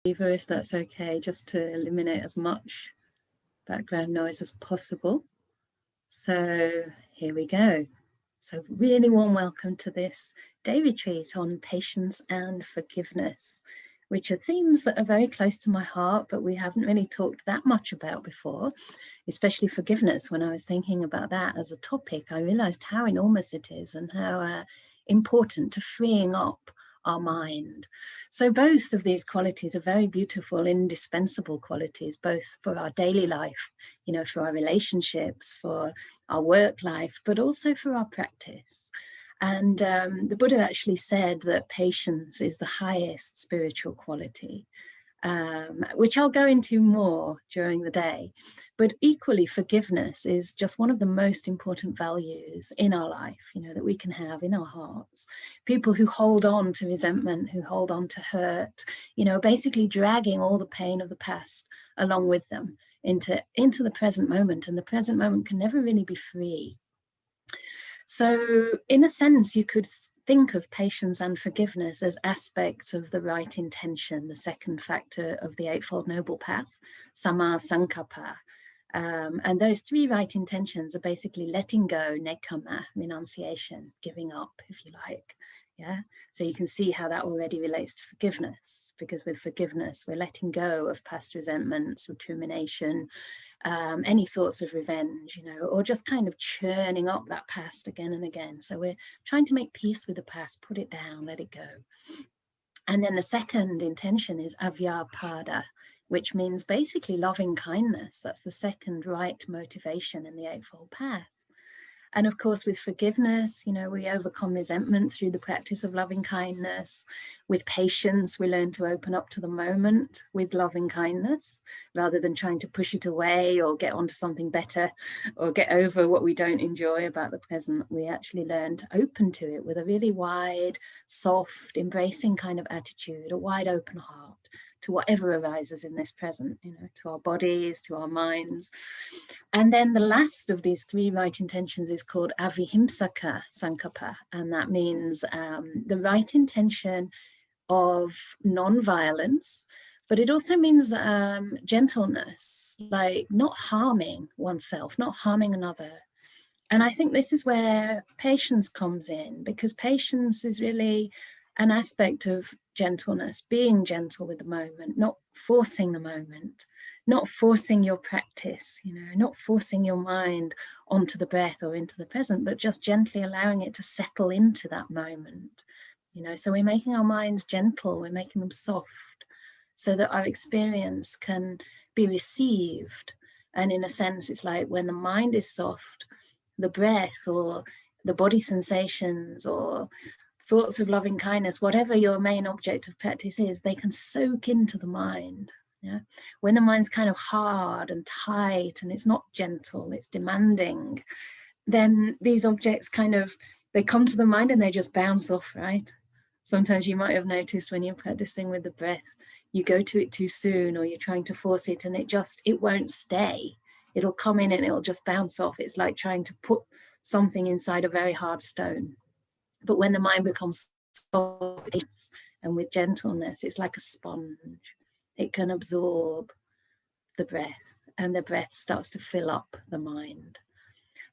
if that's okay, just to eliminate as much background noise as possible. So here we go. So really warm welcome to this day retreat on patience and forgiveness, which are themes that are very close to my heart, but we haven't really talked that much about before, especially forgiveness. When I was thinking about that as a topic, I realized how enormous it is and how important to freeing up our mind. So both of these qualities are very beautiful, indispensable qualities, both for our daily life, you know, for our relationships, for our work life, but also for our practice. And the Buddha actually said that patience is the highest spiritual quality, which I'll go into more during the day. But equally, forgiveness is just one of the most important values in our life, you know, that we can have in our hearts. People who hold on to resentment, who hold on to hurt, you know, basically dragging all the pain of the past along with them into the present moment. And the present moment can never really be free. So in a sense, you could think of patience and forgiveness as aspects of the right intention, the second factor of the Eightfold Noble Path, Samma Sankappa. And those three right intentions are basically letting go, nekkhamma, renunciation, giving up, if you like. Yeah. So you can see how that already relates to forgiveness, because with forgiveness, we're letting go of past resentments, recrimination, any thoughts of revenge, you know, or just kind of churning up that past again and again. So we're trying to make peace with the past, put it down, let it go. And then the second intention is avyapada, which means basically loving kindness. That's the second right motivation in the Eightfold Path. And of course, with forgiveness, you know, we overcome resentment through the practice of loving kindness. With patience, we learn to open up to the moment with loving kindness, rather than trying to push it away or get onto something better or get over what we don't enjoy about the present. We actually learn to open to it with a really wide, soft, embracing kind of attitude, a wide open heart to whatever arises in this present, you know, to our bodies, to our minds. And then the last of these three right intentions is called avihimsaka sankappa, and that means the right intention of non-violence, but it also means gentleness, like not harming oneself, not harming another. And I think this is where patience comes in, because patience is really an aspect of gentleness, being gentle with the moment, not forcing the moment, not forcing your practice, you know, not forcing your mind onto the breath or into the present, but just gently allowing it to settle into that moment, you know. So we're making our minds gentle, we're making them soft, so that our experience can be received. And in a sense, it's like when the mind is soft, the breath or the body sensations or thoughts of loving kindness, whatever your main object of practice is, they can soak into the mind. Yeah. When the mind's kind of hard and tight and it's not gentle, it's demanding, then these objects kind of, they come to the mind and they just bounce off, right? Sometimes you might have noticed when you're practicing with the breath, you go to it too soon or you're trying to force it and it won't stay. It'll come in and it'll just bounce off. It's like trying to put something inside a very hard stone. But when the mind becomes soft and with gentleness, it's like a sponge. It can absorb the breath and the breath starts to fill up the mind.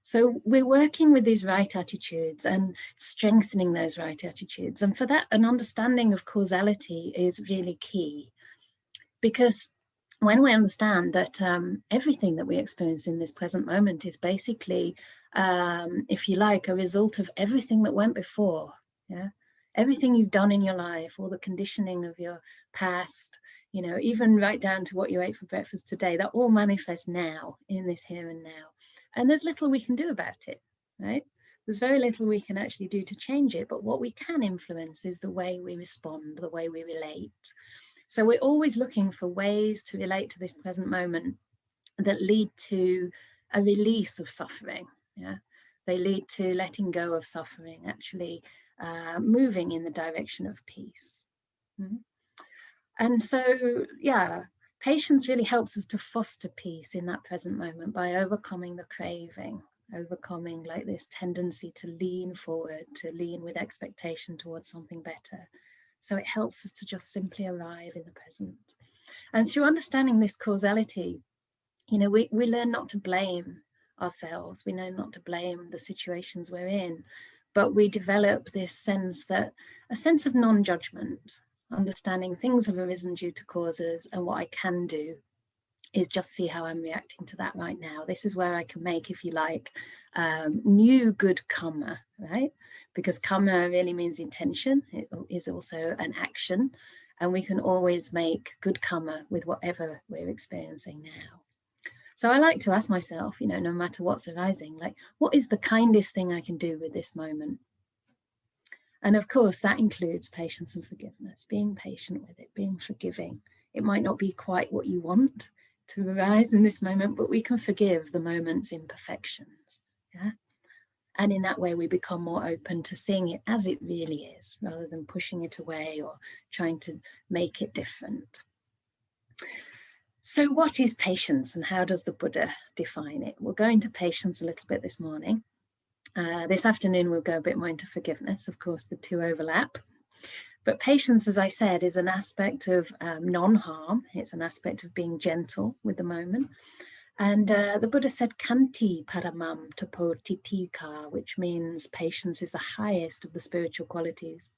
So we're working with these right attitudes and strengthening those right attitudes. And for that, an understanding of causality is really key, because when we understand that everything that we experience in this present moment is basically, if you like, a result of everything that went before, yeah, everything you've done in your life, all the conditioning of your past, you know, even right down to what you ate for breakfast today, that all manifests now in this here and now. And there's little we can do about it, right? There's very little we can actually do to change it, but what we can influence is the way we respond, the way we relate. So we're always looking for ways to relate to this present moment that lead to a release of suffering. Yeah, they lead to letting go of suffering, actually moving in the direction of peace. Mm-hmm. And so, yeah, patience really helps us to foster peace in that present moment by overcoming the craving, overcoming like this tendency to lean forward, to lean with expectation towards something better. So it helps us to just simply arrive in the present. And through understanding this causality, you know, we learn not to blame ourselves. We know not to blame the situations we're in, but we develop this sense that, a sense of non-judgment, understanding things have arisen due to causes, and what I can do is just see how I'm reacting to that right now. This is where I can make, if you like, new good karma, right? Because karma really means intention. It is also an action, and we can always make good karma with whatever we're experiencing now. So I like to ask myself, you know, no matter what's arising, like, what is the kindest thing I can do with this moment? And of course, that includes patience and forgiveness, being patient with it, being forgiving. It might not be quite what you want to arise in this moment, but we can forgive the moment's imperfections. Yeah. And in that way, we become more open to seeing it as it really is, rather than pushing it away or trying to make it different. So what is patience, and how does the Buddha define it? We'll go into patience a little bit this morning. This afternoon, we'll go a bit more into forgiveness. Of course, the two overlap. But patience, as I said, is an aspect of non-harm. It's an aspect of being gentle with the moment. And the Buddha said, Kanti paramam tapotitika, which means patience is the highest of the spiritual qualities.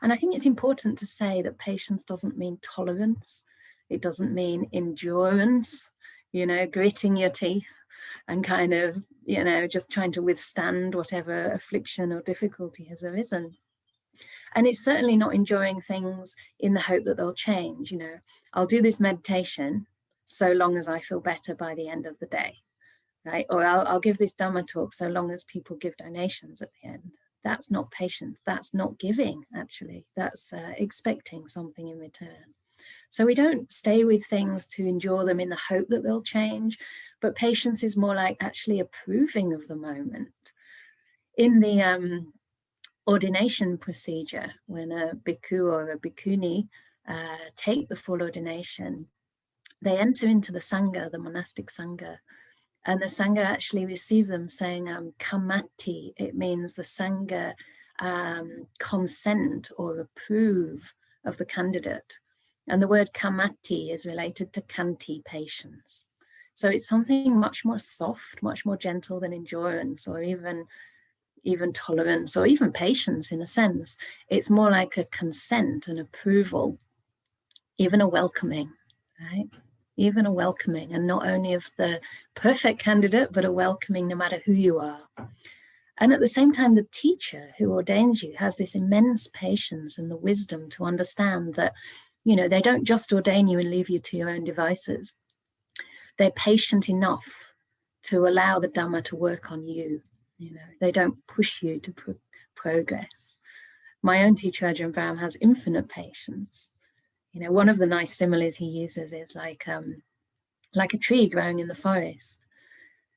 And I think it's important to say that patience doesn't mean tolerance. It doesn't mean endurance, you know, gritting your teeth and kind of, you know, just trying to withstand whatever affliction or difficulty has arisen. And it's certainly not enjoying things in the hope that they'll change. You know, I'll do this meditation so long as I feel better by the end of the day, right? Or I'll give this Dhamma talk so long as people give donations at the end. That's not patience. That's not giving, actually. That's expecting something in return. So we don't stay with things to endure them in the hope that they'll change, but patience is more like actually approving of the moment. In the ordination procedure, when a bhikkhu or a bhikkhuni take the full ordination, they enter into the sangha, the monastic sangha, and the sangha actually receive them saying kamati. It means the sangha consent or approve of the candidate. And the word kamati is related to kanti, patience. So it's something much more soft, much more gentle than endurance or even tolerance or even patience in a sense. It's more like a consent, an approval, even a welcoming, right? Even a welcoming, and not only of the perfect candidate, but a welcoming no matter who you are. And at the same time, the teacher who ordains you has this immense patience and the wisdom to understand that, you know, they don't just ordain you and leave you to your own devices. They're patient enough to allow the Dhamma to work on you. You know, they don't push you to progress. My own teacher, Ajahn Brahm, has infinite patience. You know, one of the nice similes he uses is like a tree growing in the forest.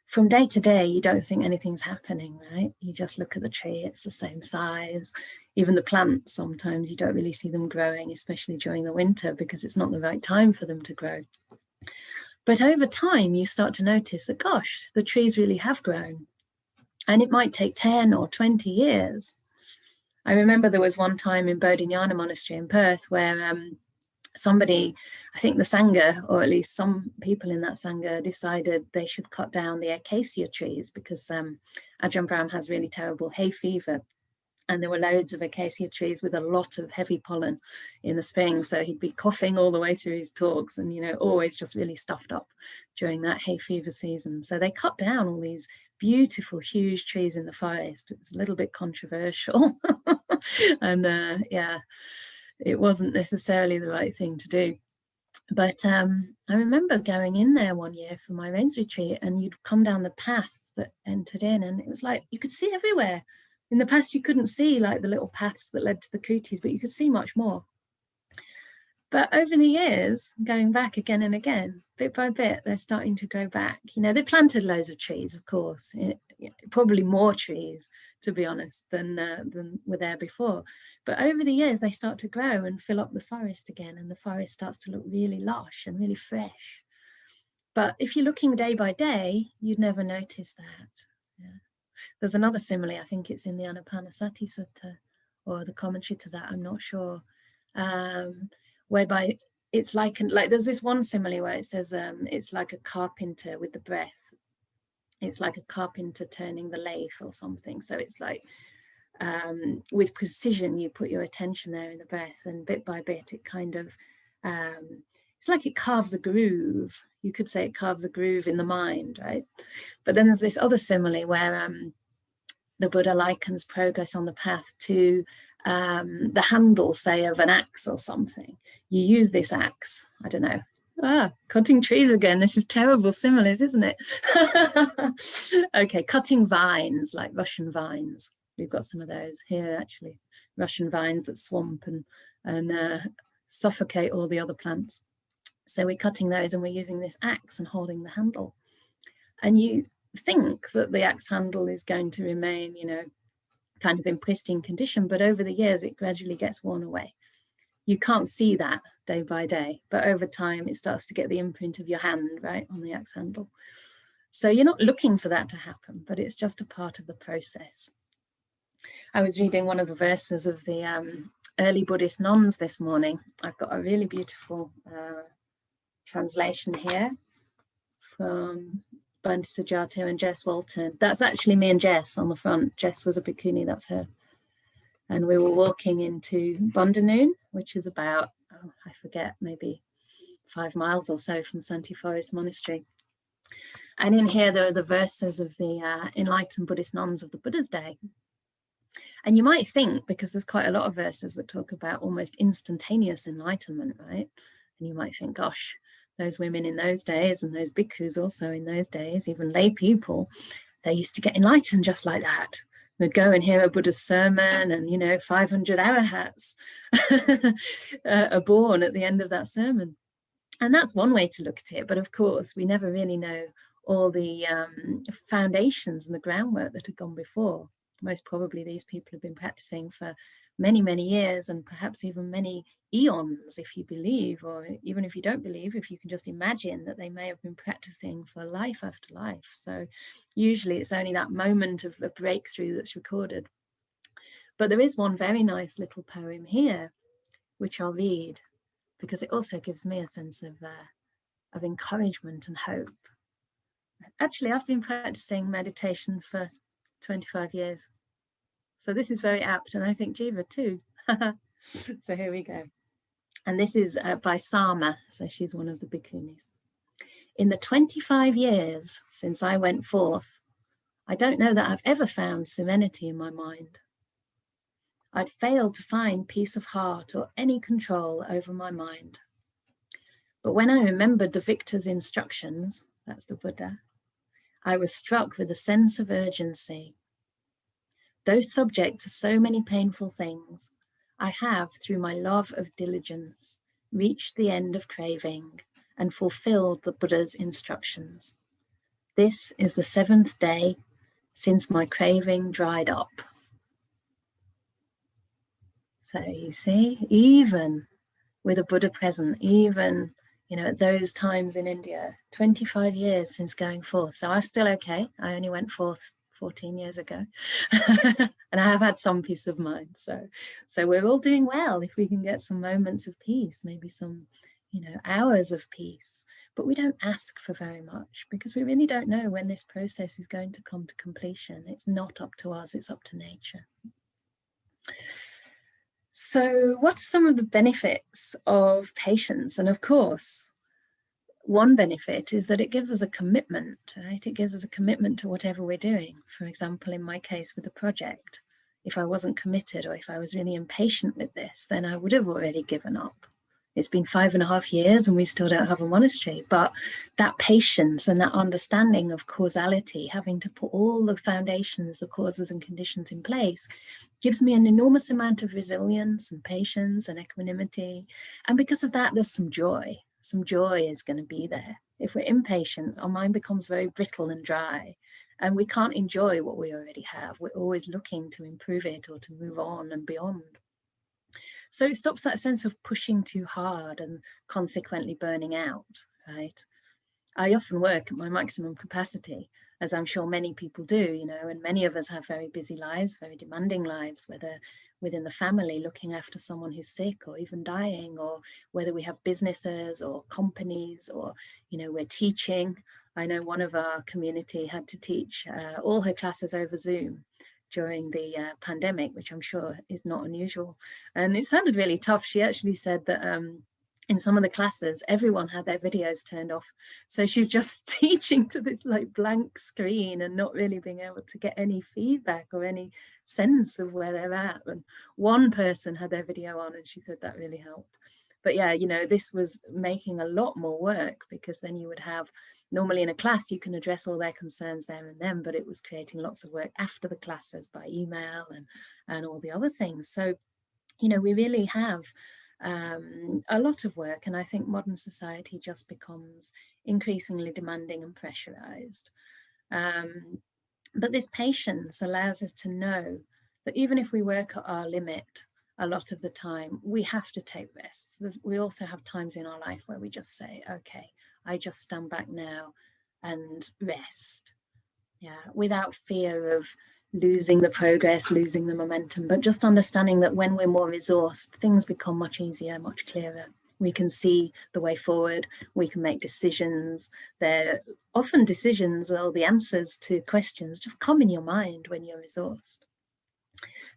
From day to day, you don't think anything's happening, right? You just look at the tree, it's the same size. Even the plants, sometimes you don't really see them growing, especially during the winter, because it's not the right time for them to grow. But over time, you start to notice that, gosh, the trees really have grown. And it might take 10 or 20 years. I remember there was one time in Bodhinyana Monastery in Perth where somebody, I think the Sangha, or at least some people in that Sangha, decided they should cut down the acacia trees because Ajahn Brahm has really terrible hay fever. And there were loads of acacia trees with a lot of heavy pollen in the spring. So he'd be coughing all the way through his talks and, you know, always just really stuffed up during that hay fever season. So they cut down all these beautiful, huge trees in the forest. It was a little bit controversial. And yeah, it wasn't necessarily the right thing to do. But I remember going in there one year for my rains retreat, and you'd come down the path that entered in, and it was like you could see everywhere. In the past, you couldn't see like the little paths that led to the kutis, but you could see much more. But over the years, going back again and again, bit by bit, they're starting to grow back. You know, they planted loads of trees, of course, probably more trees, to be honest, than were there before. But over the years, they start to grow and fill up the forest again, and the forest starts to look really lush and really fresh. But if you're looking day by day, you'd never notice that. Yeah. There's another simile, I think it's in the Anapanasati Sutta or the commentary to that, I'm not sure. whereby it's like there's this one simile where it says it's like a carpenter with the breath. It's like a carpenter turning the lathe or something. So it's like with precision, you put your attention there in the breath, and bit by bit, it kind of, it's like it carves a groove. You could say it carves a groove in the mind, right? But then there's this other simile where the Buddha likens progress on the path to the handle, say, of an axe or something. You use this axe, I don't know, cutting trees again. This is terrible similes, isn't it? Okay, cutting vines, like Russian vines. We've got some of those here, actually. Russian vines that swamp and suffocate all the other plants. So we're cutting those and we're using this axe and holding the handle. And you think that the axe handle is going to remain, you know, kind of in pristine condition, but over the years it gradually gets worn away. You can't see that day by day, but over time it starts to get the imprint of your hand, right, on the axe handle. So you're not looking for that to happen, but it's just a part of the process. I was reading one of the verses of the early Buddhist nuns this morning. I've got a really beautiful translation here from Bhante Sujato and Jess Walton. That's actually me and Jess on the front. Jess was a bhikkhuni, that's her. And we were walking into Bundanoon, which is about, I forget, maybe 5 miles or so from Santi Forest Monastery. And in here, there are the verses of the enlightened Buddhist nuns of the Buddha's day. And you might think, because there's quite a lot of verses that talk about almost instantaneous enlightenment, right? And you might think, gosh, those women in those days and those bhikkhus also in those days, even lay people, they used to get enlightened just like that. We'd go and hear a Buddha's sermon and, you know, 500 arahats are born at the end of that sermon. And that's one way to look at it. But of course, we never really know all the foundations and the groundwork that had gone before. Most probably these people have been practicing for many, many years, and perhaps even many eons, if you believe, or even if you don't believe, if you can just imagine that they may have been practicing for life after life. So usually it's only that moment of a breakthrough that's recorded. But there is one very nice little poem here, which I'll read, because it also gives me a sense of encouragement and hope. Actually, I've been practicing meditation for 25 years. So this is very apt, and I think Jiva too. So here we go. And this is by Sama, so she's one of the bhikkhunis. In the 25 years since I went forth, I don't know that I've ever found serenity in my mind. I'd failed to find peace of heart or any control over my mind. But when I remembered the victor's instructions, that's the Buddha, I was struck with a sense of urgency. Though subject to so many painful things, I have, through my love of diligence, reached the end of craving and fulfilled the Buddha's instructions. This is the 7th day since my craving dried up. So you see, even with a Buddha present, even, you know, at those times in India, 25 years since going forth. So I'm still okay. I only went forth 14 years ago and I have had some peace of mind. So we're all doing well if we can get some moments of peace, maybe some, you know, hours of peace. But we don't ask for very much because we really don't know when this process is going to come to completion. It's not up to us, it's up to nature. So what are some of the benefits of patience? And of course, one benefit is that it gives us a commitment, right? It gives us a commitment to whatever we're doing. For example, in my case with the project, if I wasn't committed or if I was really impatient with this, then I would have already given up. It's been 5.5 years and we still don't have a monastery, but that patience and that understanding of causality, having to put all the foundations, the causes and conditions in place, gives me an enormous amount of resilience and patience and equanimity. And because of that, there's some joy. Some joy is going to be there. If we're impatient, our mind becomes very brittle and dry, and we can't enjoy what we already have. We're always looking to improve it or to move on and beyond. So it stops that sense of pushing too hard and consequently burning out, right? I often work at my maximum capacity, as I'm sure many people do, you know, and many of us have very busy lives, very demanding lives, whether within the family, looking after someone who's sick or even dying, or whether we have businesses or companies, or, you know, we're teaching. I know one of our community had to teach all her classes over Zoom during the pandemic, which I'm sure is not unusual. And it sounded really tough. She actually said that in some of the classes, everyone had their videos turned off. So she's just teaching to this like blank screen and not really being able to get any feedback or any sense of where they're at. And one person had their video on and she said that really helped. But yeah, you know, this was making a lot more work, because then you would have, normally in a class, you can address all their concerns there and then, but it was creating lots of work after the classes by email and all the other things. So, you know, we really have a lot of work, and I think modern society just becomes increasingly demanding and pressurized. But this patience allows us to know that even if we work at our limit a lot of the time, we have to take rests. We also have times in our life where we just say, okay, I just stand back now and rest. Yeah, without fear of losing the progress, losing the momentum, but just understanding that when we're more resourced, things become much easier, much clearer. We can see the way forward, we can make decisions. They're often decisions, or the answers to questions just come in your mind when you're resourced.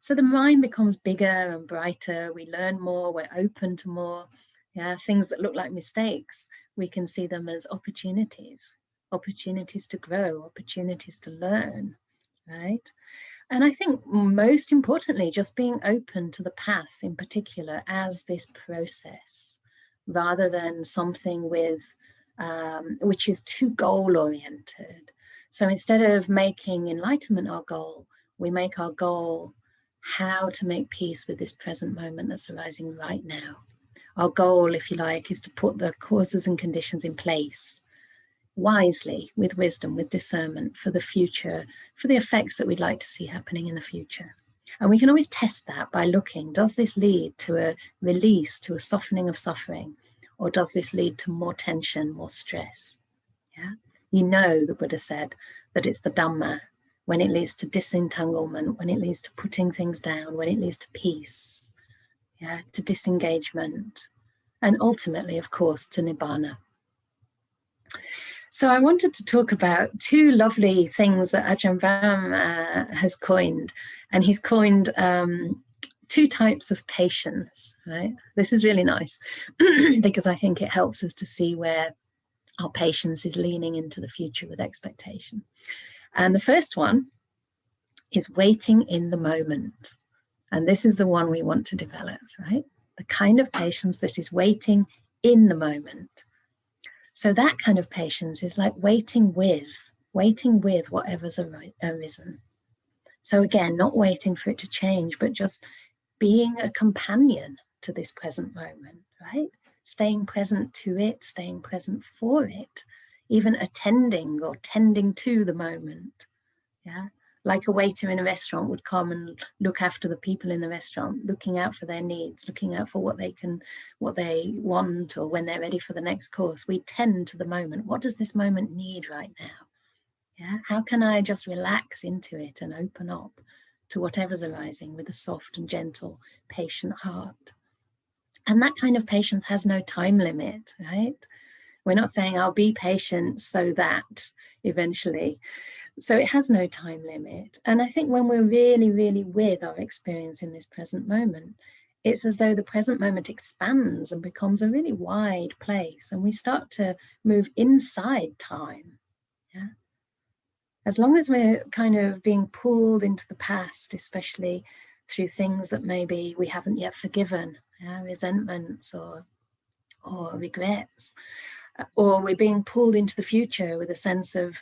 So the mind becomes bigger and brighter, we learn more, we're open to more. Yeah, things that look like mistakes, we can see them as opportunities to grow, opportunities to learn, right? And I think most importantly, just being open to the path in particular as this process, rather than something with which is too goal oriented. So instead of making enlightenment our goal, we make our goal how to make peace with this present moment that's arising right now. Our goal, if you like, is to put the causes and conditions in place wisely, with wisdom, with discernment for the future, for the effects that we'd like to see happening in the future. And we can always test that by looking, does this lead to a release, to a softening of suffering, or does this lead to more tension, more stress? Yeah, you know, the Buddha said that it's the Dhamma, when it leads to disentanglement, when it leads to putting things down, when it leads to peace, yeah, to disengagement, and ultimately, of course, to Nibbana. So I wanted to talk about two lovely things that Ajahn Brahm has coined. And he's coined two types of patience, right? This is really nice because I think it helps us to see where our patience is leaning into the future with expectation. And the first one is waiting in the moment. And this is the one we want to develop, right? The kind of patience that is waiting in the moment. So that kind of patience is like waiting with whatever's arisen. So again, not waiting for it to change, but just being a companion to this present moment, right? Staying present to it, staying present for it, even attending or tending to the moment, yeah? Like a waiter in a restaurant would come and look after the people in the restaurant, looking out for their needs, looking out for what they want, or when they're ready for the next course. We tend to the moment. What does this moment need right now? Yeah, how can I just relax into it and open up to whatever's arising with a soft and gentle, patient heart? And that kind of patience has no time limit, right? We're not saying I'll be patient so that eventually. So it has no time limit. And I think when we're really, really with our experience in this present moment, it's as though the present moment expands and becomes a really wide place, and we start to move inside time. Yeah. As long as we're kind of being pulled into the past, especially through things that maybe we haven't yet forgiven, resentments or regrets, or we're being pulled into the future with a sense of,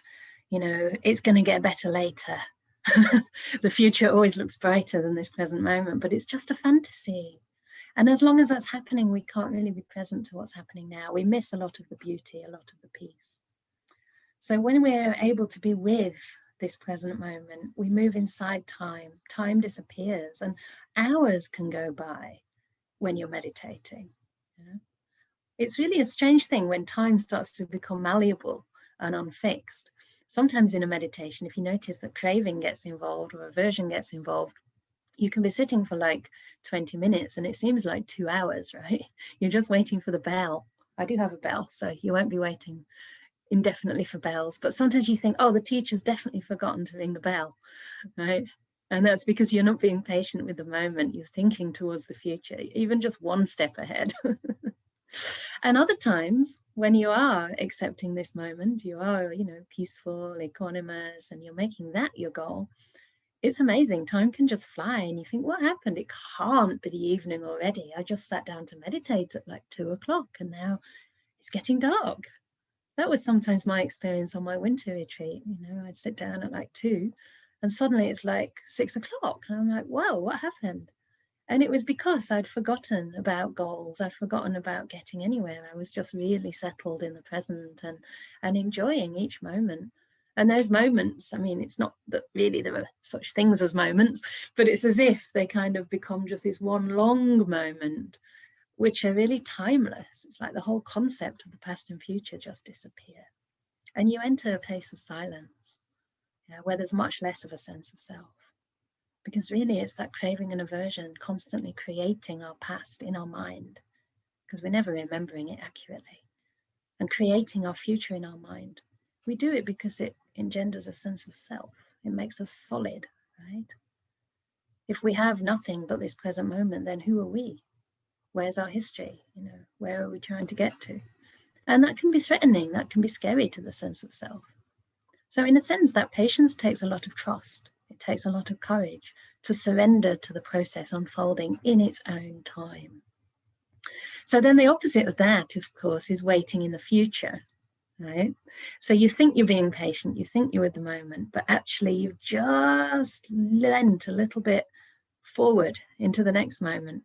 you know, it's going to get better later. The future always looks brighter than this present moment, but it's just a fantasy. And as long as that's happening, we can't really be present to what's happening now. We miss a lot of the beauty, a lot of the peace. So when we're able to be with this present moment, we move inside time. Time disappears, and hours can go by when you're meditating. You know? It's really a strange thing when time starts to become malleable and unfixed. Sometimes in a meditation, if you notice that craving gets involved or aversion gets involved, You can be sitting for like 20 minutes and it seems like 2 hours, right? You're just waiting for the bell. I do have a bell, so you won't be waiting indefinitely for bells. But sometimes you think, oh, the teacher's definitely forgotten to ring the bell, right? And that's because you're not being patient with the moment. You're thinking towards the future, even just one step ahead. And other times when you are accepting this moment, you are, peaceful, equanimous, and you're making that your goal. It's amazing. Time can just fly and you think, what happened? It can't be the evening already. I just sat down to meditate at like 2 o'clock and now it's getting dark. That was sometimes my experience on my winter retreat. I'd sit down at like 2 and suddenly it's like 6 o'clock. And I'm like, whoa, what happened? And it was because I'd forgotten about goals. I'd forgotten about getting anywhere. I was just really settled in the present and enjoying each moment. And those moments, I mean, it's not that really there are such things as moments, but it's as if they kind of become just this one long moment, which are really timeless. It's like the whole concept of the past and future just disappear. And you enter a place of silence, where there's much less of a sense of self. Because really it's that craving and aversion constantly creating our past in our mind, because we're never remembering it accurately, and creating our future in our mind. We do it because it engenders a sense of self. It makes us solid, right? If we have nothing but this present moment, then who are we? Where's our history? Where are we trying to get to? And that can be threatening. That can be scary to the sense of self. So in a sense, that patience takes a lot of trust. It takes a lot of courage to surrender to the process unfolding in its own time. So then the opposite of that, of course, is waiting in the future, right? So you think you're being patient, you think you're with the moment, but actually you've just lent a little bit forward into the next moment.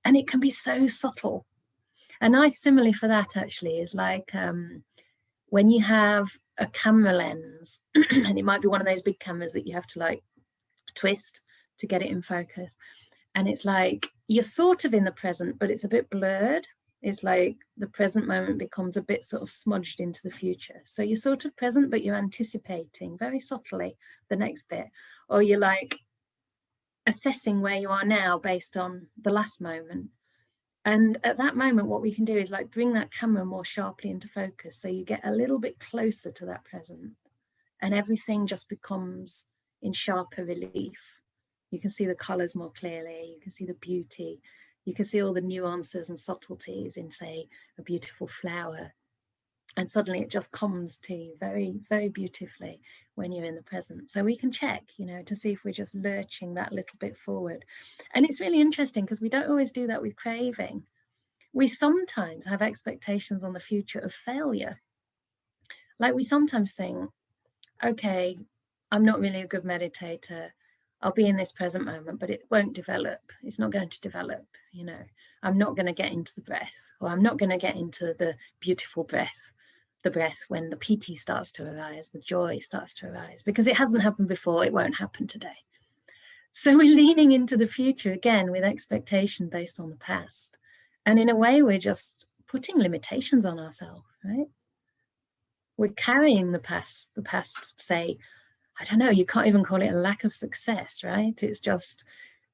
And it can be so subtle. A nice simile for that actually is like when you have a camera lens, and it might be one of those big cameras that you have to like twist to get it in focus. And it's like you're sort of in the present, but it's a bit blurred. It's like the present moment becomes a bit sort of smudged into the future. So you're sort of present, but you're anticipating very subtly the next bit. Or you're like assessing where you are now based on the last moment. And at that moment, what we can do is like bring that camera more sharply into focus. So you get a little bit closer to that present and everything just becomes in sharper relief. You can see the colors more clearly. You can see the beauty. You can see all the nuances and subtleties in, say, a beautiful flower. And suddenly it just comes to you very, very beautifully when you're in the present. So we can check, to see if we're just lurching that little bit forward. And it's really interesting because we don't always do that with craving. We sometimes have expectations on the future of failure. Like we sometimes think, okay, I'm not really a good meditator. I'll be in this present moment, but it won't develop. It's not going to develop, I'm not going to get into the breath, or I'm not going to get into the beautiful breath, the breath when the piti starts to arise, the joy starts to arise, because it hasn't happened before, it won't happen today. So we're leaning into the future again with expectation based on the past. And in a way, we're just putting limitations on ourselves, right? We're carrying the past, say, I don't know, you can't even call it a lack of success, right? It's just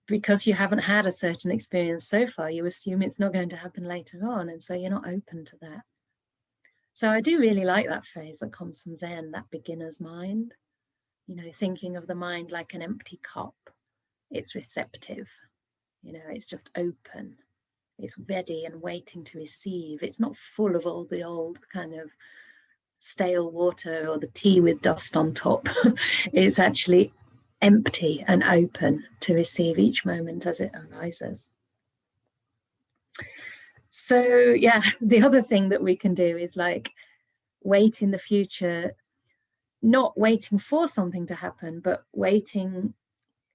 because you haven't had a certain experience so far, you assume it's not going to happen later on. And so you're not open to that. So I do really like that phrase that comes from Zen, that beginner's mind, thinking of the mind like an empty cup. It's receptive, it's just open. It's ready and waiting to receive. It's not full of all the old kind of stale water or the tea with dust on top. It's actually empty and open to receive each moment as it arises. So yeah, the other thing that we can do is like wait in the future, not waiting for something to happen, but waiting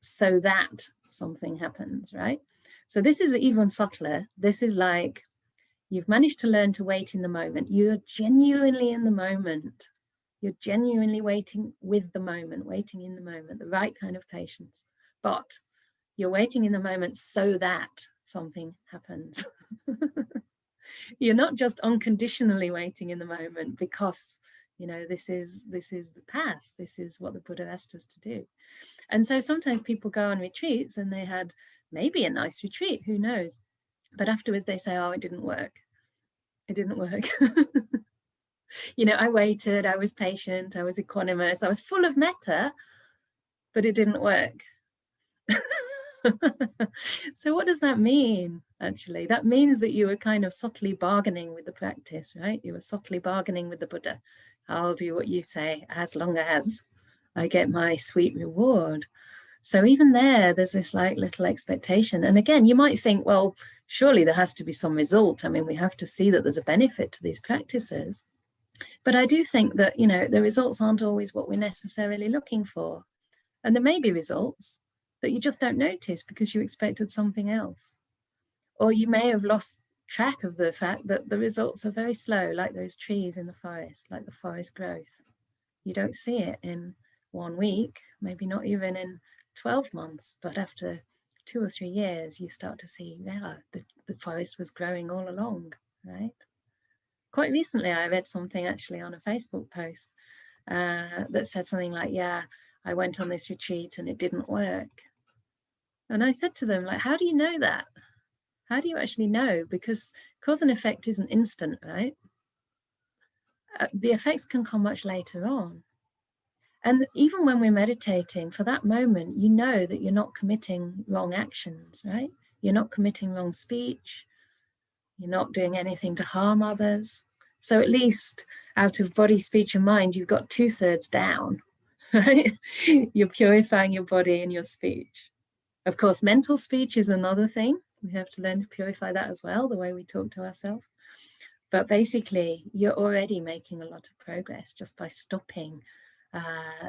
so that something happens, right? So this is even subtler. This is like you've managed to learn to wait in the moment. You're genuinely in the moment. You're genuinely waiting with the moment, waiting in the moment, the right kind of patience. But you're waiting in the moment so that something happens. You're not just unconditionally waiting in the moment because You know, this is the path. This is what the Buddha asked us to do. And so sometimes people go on retreats and they had maybe a nice retreat, who knows? But afterwards they say, oh, it didn't work. It didn't work. You know, I waited, I was patient, I was equanimous, I was full of metta, but it didn't work. So what does that mean, actually? That means that you were kind of subtly bargaining with the practice, right? You were subtly bargaining with the Buddha. I'll do what you say as long as I get my sweet reward. So even there's this like little expectation. And again, you might think, well, surely there has to be some result. I mean, we have to see that there's a benefit to these practices. But I do think that, you know, the results aren't always what we're necessarily looking for. And there may be results that you just don't notice because you expected something else. Or you may have lost track of the fact that the results are very slow, like those trees in the forest, like the forest growth. You don't see it in 1 week, maybe not even in 12 months, but after 2 or 3 years, you start to see, yeah, the forest was growing all along, right? Quite recently, I read something actually on a Facebook post that said something like, yeah, I went on this retreat and it didn't work. And I said to them, like, how do you know that? How do you actually know? Because cause and effect isn't instant, right? The effects can come much later on. And even when we're meditating, for that moment, you know that you're not committing wrong actions, right? You're not committing wrong speech. You're not doing anything to harm others. So at least out of body, speech, and mind, you've got 2/3 down, right? You're purifying your body and your speech. Of course, mental speech is another thing. We have to learn to purify that as well, the way we talk to ourselves. But basically, you're already making a lot of progress just by stopping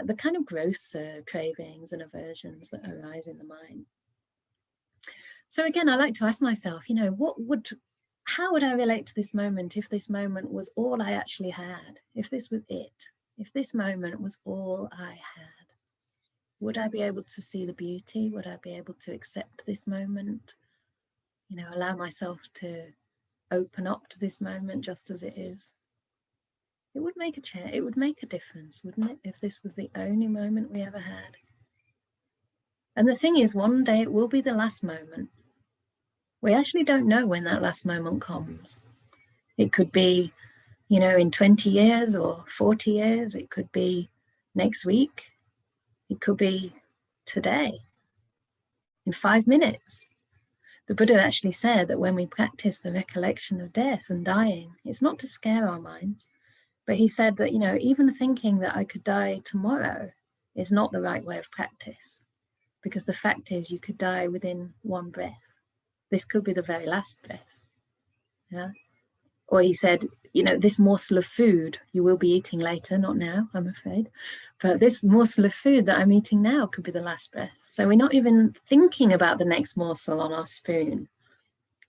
the kind of grosser cravings and aversions that arise in the mind. So again, I like to ask myself, you know, how would I relate to this moment if this moment was all I actually had? If this was it? If this moment was all I had? Would I be able to see the beauty? Would I be able to accept this moment? You know, allow myself to open up to this moment just as it is? It would make it would make a difference, wouldn't it, if this was the only moment we ever had? And the thing is, one day it will be the last moment. We actually don't know when that last moment comes. It could be, you know, in 20 years or 40 years. It could be next week. It could be today, in 5 minutes. The Buddha actually said that when we practice the recollection of death and dying, it's not to scare our minds, but he said that, you know, even thinking that I could die tomorrow is not the right way of practice, because the fact is you could die within one breath. This could be the very last breath. Yeah. Or he said, you know, this morsel of food you will be eating later, not now, I'm afraid, but this morsel of food that I'm eating now could be the last breath. So we're not even thinking about the next morsel on our spoon,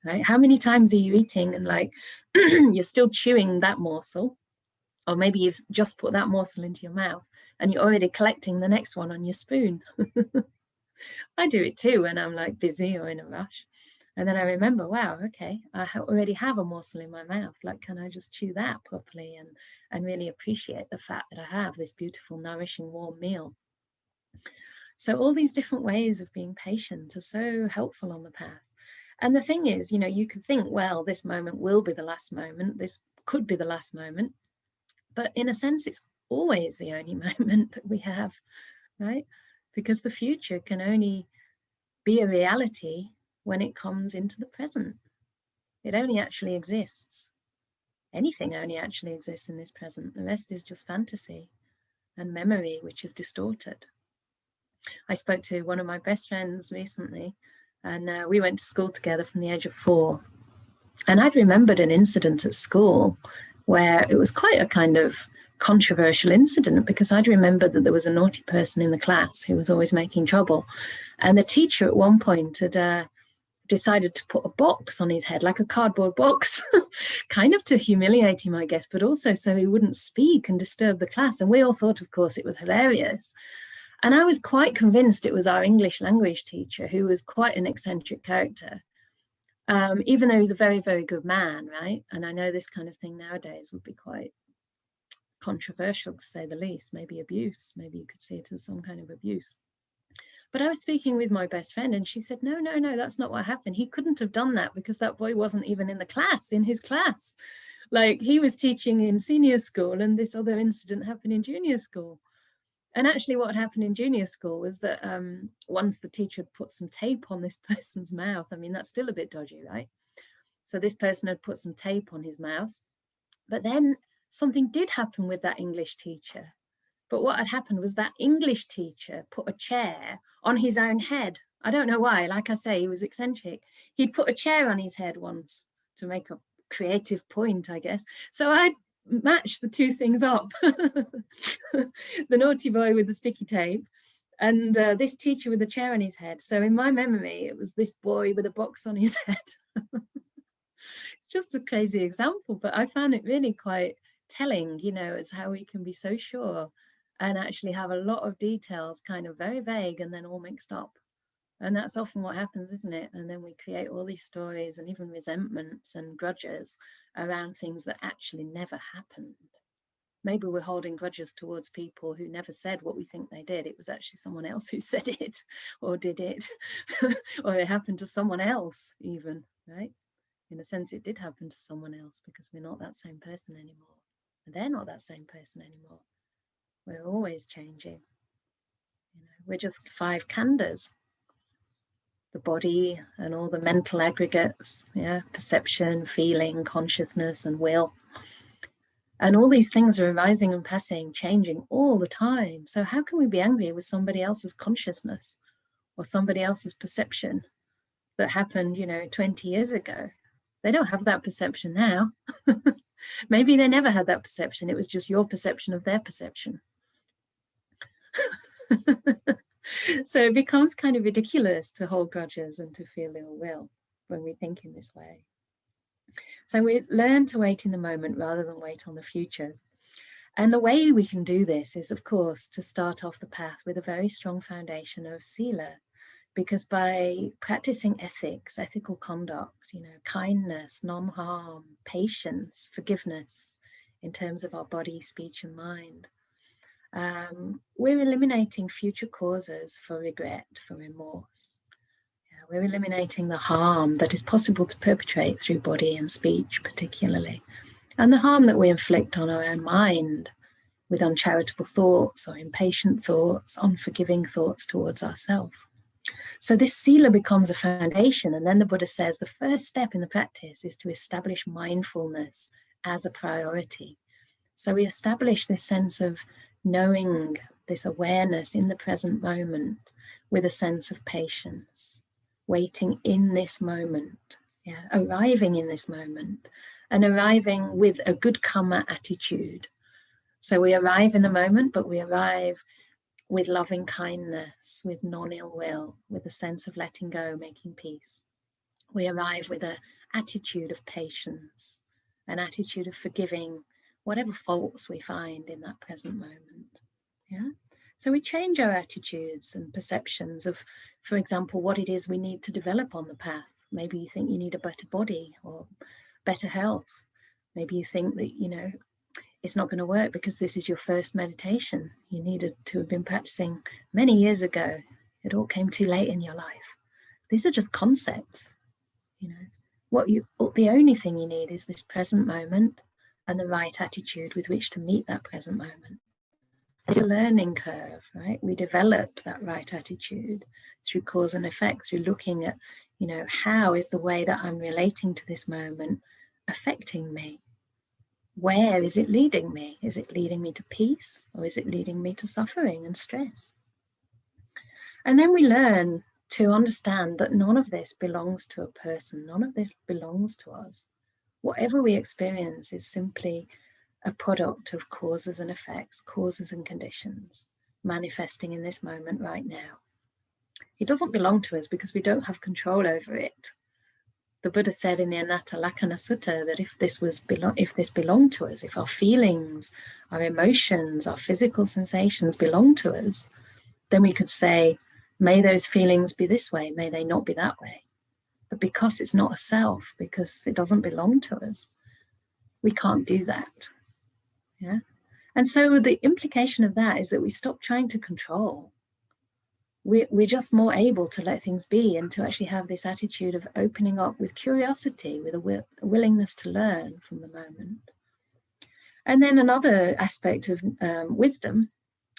right? How many times are you eating and like you're still chewing that morsel, or maybe you've just put that morsel into your mouth and you're already collecting the next one on your spoon. I do it too when I'm like busy or in a rush. And then I remember, wow, okay, I already have a morsel in my mouth. Like, can I just chew that properly and really appreciate the fact that I have this beautiful, nourishing, warm meal? So all these different ways of being patient are so helpful on the path. And the thing is, you know, you can think, well, this moment will be the last moment. This could be the last moment. But in a sense, it's always the only moment that we have, right? Because the future can only be a reality when it comes into the present. It only actually exists. Anything only actually exists in this present. The rest is just fantasy and memory, which is distorted. I spoke to one of my best friends recently, and we went to school together from the age of 4. And I'd remembered an incident at school where it was quite a kind of controversial incident, because I'd remembered that there was a naughty person in the class who was always making trouble. And the teacher at one point had decided to put a box on his head, like a cardboard box, kind of to humiliate him, I guess, but also so he wouldn't speak and disturb the class. And we all thought, of course, it was hilarious. And I was quite convinced it was our English language teacher, who was quite an eccentric character, even though he's a very, very good man, right? And I know this kind of thing nowadays would be quite controversial, to say the least. Maybe abuse, maybe you could see it as some kind of abuse. But I was speaking with my best friend and she said, no, that's not what happened. He couldn't have done that because that boy wasn't even in his class. Like, he was teaching in senior school and this other incident happened in junior school. And actually what happened in junior school was that once the teacher had put some tape on this person's mouth, I mean, that's still a bit dodgy, right? So this person had put some tape on his mouth, but then something did happen with that English teacher. But what had happened was that English teacher put a chair on his own head. I don't know why. Like I say, he was eccentric. He'd put a chair on his head once to make a creative point, I guess. So I matched the two things up. The naughty boy with the sticky tape and this teacher with a chair on his head. So in my memory, it was this boy with a box on his head. It's just a crazy example, but I found it really quite telling, you know, as how we can be so sure and actually have a lot of details kind of very vague and then all mixed up. And that's often what happens, isn't it? And then we create all these stories and even resentments and grudges around things that actually never happened. Maybe we're holding grudges towards people who never said what we think they did. It was actually someone else who said it or did it, or it happened to someone else even, right? In a sense, it did happen to someone else because we're not that same person anymore. And they're not that same person anymore. We're always changing. You know, we're just 5 khandas. The body and all the mental aggregates, yeah, perception, feeling, consciousness, and will. And all these things are arising and passing, changing all the time. So how can we be angry with somebody else's consciousness or somebody else's perception that happened, you know, 20 years ago? They don't have that perception now. Maybe they never had that perception. It was just your perception of their perception. So it becomes kind of ridiculous to hold grudges and to feel ill will when we think in this way. So we learn to wait in the moment rather than wait on the future. And the way we can do this is, of course, to start off the path with a very strong foundation of sila, because by practicing ethics, ethical conduct, you know, kindness, non-harm, patience, forgiveness in terms of our body, speech, and mind, we're eliminating future causes for regret, for remorse. Yeah, we're eliminating the harm that is possible to perpetrate through body and speech, particularly, and the harm that we inflict on our own mind with uncharitable thoughts or impatient thoughts, unforgiving thoughts towards ourselves. So this sila becomes a foundation, and then the Buddha says the first step in the practice is to establish mindfulness as a priority. So we establish this sense of knowing, this awareness in the present moment with a sense of patience, waiting in this moment, yeah, arriving in this moment, and arriving with a good karma attitude. So we arrive in the moment, but we arrive with loving kindness, with non-ill will, with a sense of letting go, making peace. We arrive with an attitude of patience, an attitude of forgiving whatever faults we find in that present moment. Yeah. So we change our attitudes and perceptions of, for example, what it is we need to develop on the path. Maybe you think you need a better body or better health. Maybe you think that, you know, it's not going to work because this is your first meditation. You needed to have been practicing many years ago. It all came too late in your life. These are just concepts. You know, the only thing you need is this present moment and the right attitude with which to meet that present moment. It's a learning curve, right? We develop that right attitude through cause and effect, through looking at, you know, how is the way that I'm relating to this moment affecting me? Where is it leading me? Is it leading me to peace, or is it leading me to suffering and stress? And then we learn to understand that none of this belongs to a person. None of this belongs to us. Whatever we experience is simply a product of causes and effects, causes and conditions, manifesting in this moment right now. It doesn't belong to us because we don't have control over it. The Buddha said in the Anatta Lakkhana Sutta that if this belonged to us, if our feelings, our emotions, our physical sensations belong to us, then we could say, may those feelings be this way, may they not be that way. But because it's not a self, because it doesn't belong to us, we can't do that. Yeah. And so the implication of that is that we stop trying to control. We're just more able to let things be and to actually have this attitude of opening up with curiosity, with a willingness to learn from the moment. And then another aspect of wisdom,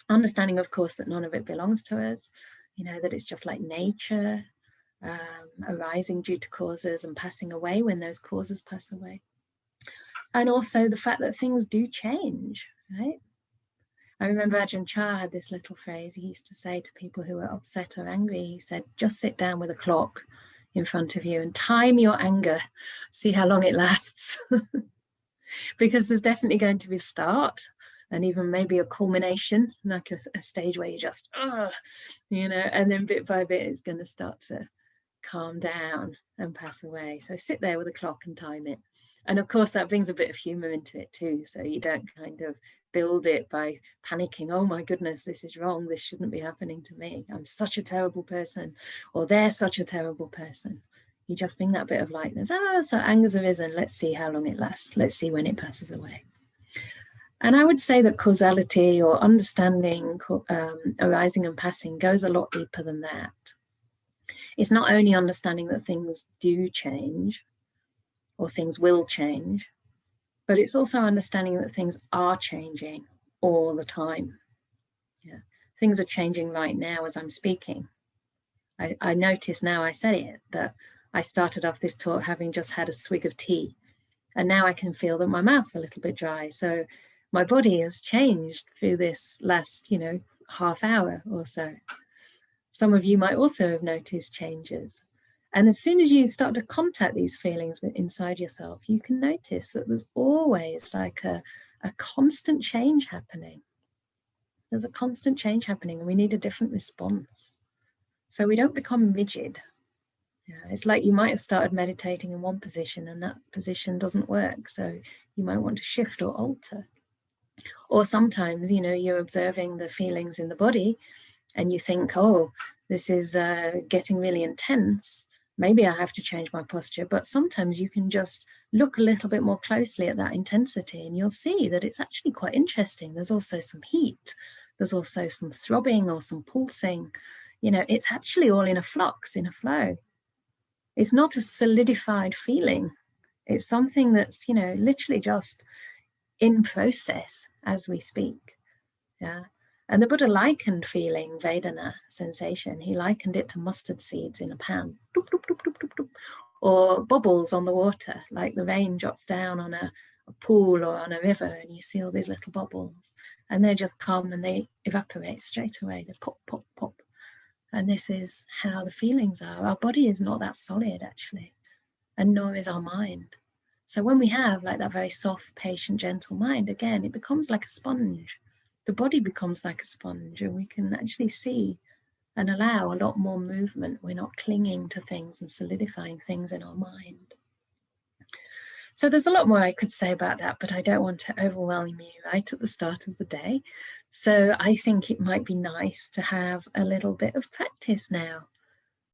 understanding, of course, that none of it belongs to us, that it's just like nature, arising due to causes and passing away when those causes pass away. And also the fact that things do change, right? I remember Ajahn Chah had this little phrase he used to say to people who were upset or angry. He said, just sit down with a clock in front of you and time your anger, see how long it lasts. Because there's definitely going to be a start and even maybe a culmination, like a stage where you just, and then bit by bit it's going to start to calm down and pass away. So sit there with a clock and time it. And of course that brings a bit of humor into it too, so you don't kind of build it by panicking, oh my goodness, this is wrong, this shouldn't be happening to me, I'm such a terrible person, or they're such a terrible person. You just bring that bit of lightness. So anger's arisen, let's see how long it lasts, let's see when it passes away. And I would say that causality or understanding arising and passing goes a lot deeper than that. It's not only understanding that things do change or things will change, but it's also understanding that things are changing all the time. Yeah, things are changing right now as I'm speaking. I notice now I said it, that I started off this talk having just had a swig of tea, and now I can feel that my mouth's a little bit dry. So my body has changed through this last, half hour or so. Some of you might also have noticed changes. And as soon as you start to contact these feelings inside yourself, you can notice that there's always like a constant change happening. There's a constant change happening and we need a different response. So we don't become rigid. Yeah, it's like you might have started meditating in one position and that position doesn't work. So you might want to shift or alter. Or sometimes, you're observing the feelings in the body and you think, oh, this is getting really intense. Maybe I have to change my posture. But sometimes you can just look a little bit more closely at that intensity and you'll see that it's actually quite interesting. There's also some heat. There's also some throbbing or some pulsing. It's actually all in a flux, in a flow. It's not a solidified feeling. It's something that's, literally just in process as we speak. Yeah. And the Buddha likened feeling, Vedana, sensation, he likened it to mustard seeds in a pan, doop, doop, doop, doop, doop, doop, or bubbles on the water, like the rain drops down on a pool or on a river and you see all these little bubbles and they just come and they evaporate straight away. They pop, pop, pop. And this is how the feelings are. Our body is not that solid, actually, and nor is our mind. So when we have like that very soft, patient, gentle mind, again, it becomes like a sponge. The body becomes like a sponge and we can actually see and allow a lot more movement. We're not clinging to things and solidifying things in our mind. So there's a lot more I could say about that, but I don't want to overwhelm you right at the start of the day. So I think it might be nice to have a little bit of practice now